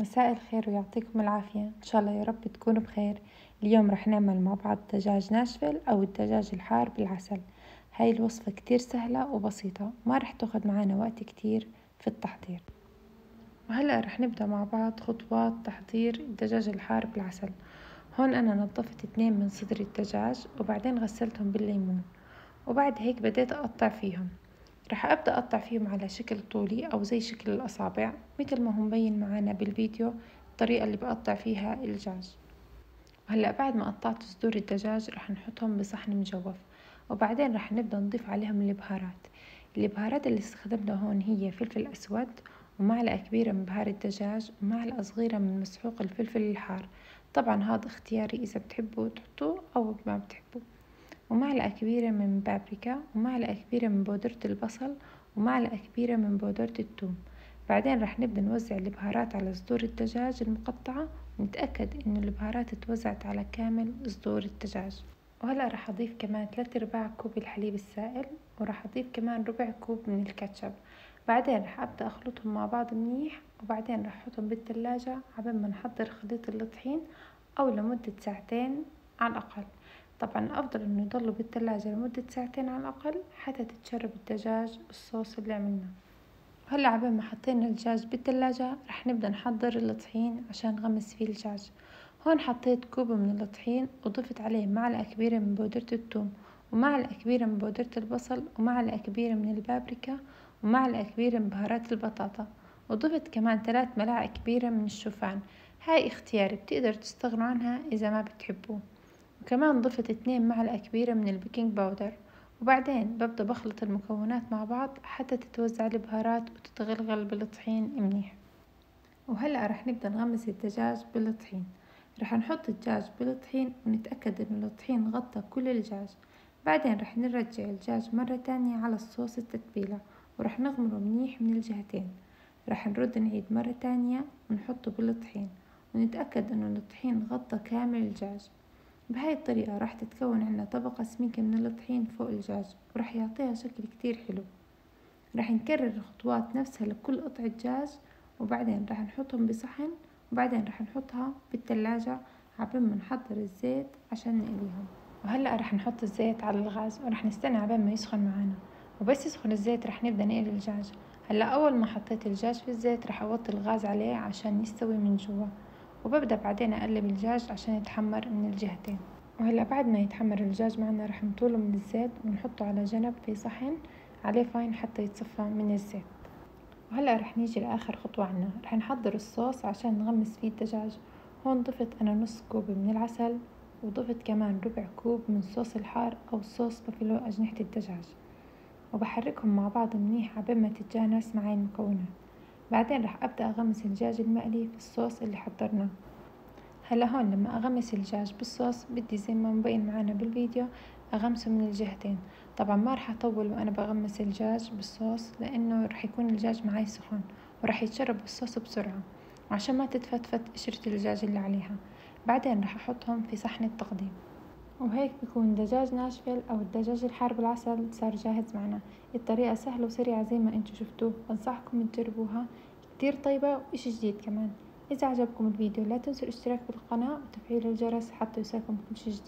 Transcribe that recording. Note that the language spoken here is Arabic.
مساء الخير ويعطيكم العافية إن شاء الله يا رب تكونوا بخير. اليوم رح نعمل مع بعض دجاج ناشفيل أو الدجاج الحار بالعسل. هاي الوصفة كتير سهلة وبسيطة، ما رح تاخد معنا وقت كتير في التحضير. وهلأ رح نبدأ مع بعض خطوات تحضير الدجاج الحار بالعسل. هون أنا نظفت 2 من صدر الدجاج وبعدين غسلتهم بالليمون، وبعد هيك بديت أقطع فيهم. رح أبدأ أقطع فيهم على شكل طولي أو زي شكل الأصابع مثل ما هو مبين معانا بالفيديو الطريقة اللي بقطع فيها الدجاج. وهلأ بعد ما قطعت صدور الدجاج رح نحطهم بصحن مجوف، وبعدين رح نبدأ نضيف عليهم البهارات اللي استخدمتها هون هي فلفل أسود ومعلقة كبيرة من بهار الدجاج ومعلقة صغيرة من مسحوق الفلفل الحار. طبعا هذا اختياري إذا بتحبوا تحطوه أو ما بتحبوا. ومعلقة كبيرة من بابريكا ومعلقة كبيرة من بودرة البصل ومعلقة كبيرة من بودرة الثوم. بعدين رح نبدأ نوزع البهارات على صدور الدجاج المقطعة، ونتأكد إنه البهارات توزعت على كامل صدور الدجاج. وهلأ رح أضيف كمان 3/4 كوب الحليب السائل، ورح أضيف كمان ربع كوب من الكاتشب. بعدين رح أبدأ أخلطهم مع بعض منيح، وبعدين رح أحطهم بالثلاجة عبال ما نحضر خليط الطحين أو لمدة ساعتين على الأقل. طبعا الأفضل إنه يضلوا بالثلاجة لمدة ساعتين على الأقل حتى تتشرب الدجاج الصوص اللي عملناه. هلا عبال ما حطينا الدجاج بالثلاجة رح نبدأ نحضر الطحين عشان نغمس فيه الدجاج. هون حطيت كوب من الطحين وضفت عليه معلقة كبيرة من بودرة الثوم ومعلقة كبيرة من بودرة البصل ومعلقة كبيرة من البابريكا ومعلقة كبيرة من بهارات البطاطا، وضفت كمان 3 ملاعق كبيرة من الشوفان. هاي اختياري، بتقدروا تستغنوا عنها إذا ما بتحبوه. وكمان ضفت 2 معلقة كبيرة من البيكنج باودر. وبعدين ببدأ بخلط المكونات مع بعض حتى تتوزع البهارات وتتغلغل بالطحين منيح. وهلأ رح نبدأ نغمس الدجاج بالطحين. رح نحط الدجاج بالطحين ونتأكد إنه الطحين غطى كل الدجاج. بعدين رح نرجع الدجاج مرة تانية على الصوص التتبيلة ورح نغمره منيح من الجهتين. رح نرد نعيد مرة تانية ونحطه بالطحين ونتأكد إنه الطحين غطى كامل الدجاج. بهاي الطريقة راح تتكون عنا طبقة سميكة من الطحين فوق الدجاج وراح يعطيها شكل كتير حلو. راح نكرر الخطوات نفسها لكل قطعة دجاج، وبعدين راح نحطهم بصحن، وبعدين راح نحطها بالثلاجة عبين ما نحضر الزيت عشان نقليهم. وهلأ راح نحط الزيت على الغاز وراح نستنى عبين ما يسخن معانا، وبس يسخن الزيت راح نبدأ نقلي الدجاج. هلأ أول ما حطيت الدجاج في الزيت راح أوطي الغاز عليه عشان يستوي من جوا، وببدأ بعدين أقلب الدجاج عشان يتحمر من الجهتين. وهلا بعد ما يتحمر الدجاج معنا رح نطوله من الزيت ونحطه على جنب في صحن عليه فاين حتى يتصفى من الزيت. وهلا رح نيجي لآخر خطوة عنا، رح نحضر الصوص عشان نغمس فيه الدجاج. هون ضفت أنا نص كوب من العسل، وضفت كمان ربع كوب من صوص الحار أو صوص بافلو أجنحة الدجاج، وبحركهم مع بعض منيح عبين ما تتجانس معي المكونات. بعدين رح أبدأ أغمس الدجاج المقلي في الصوص اللي حضرناه. هلا هون لما أغمس الدجاج بالصوص بدي زي ما مبين معانا بالفيديو أغمسه من الجهتين. طبعا ما رح أطول وأنا بغمس الدجاج بالصوص لأنه رح يكون الدجاج معي سخن ورح يتشرب الصوص بسرعة، وعشان ما تتفتفت قشرة الدجاج اللي عليها. بعدين رح أحطهم في صحن التقديم. وهيك بيكون دجاج ناشفيل أو الدجاج الحار بالعسل صار جاهز معنا. الطريقة سهلة وسريعة زي ما انتو شفتوه، بنصحكم تجربوها، كتير طيبة وإشي جديد كمان. إذا عجبكم الفيديو لا تنسوا الاشتراك بالقناة وتفعيل الجرس حتى يوصلكم كل شي جديد.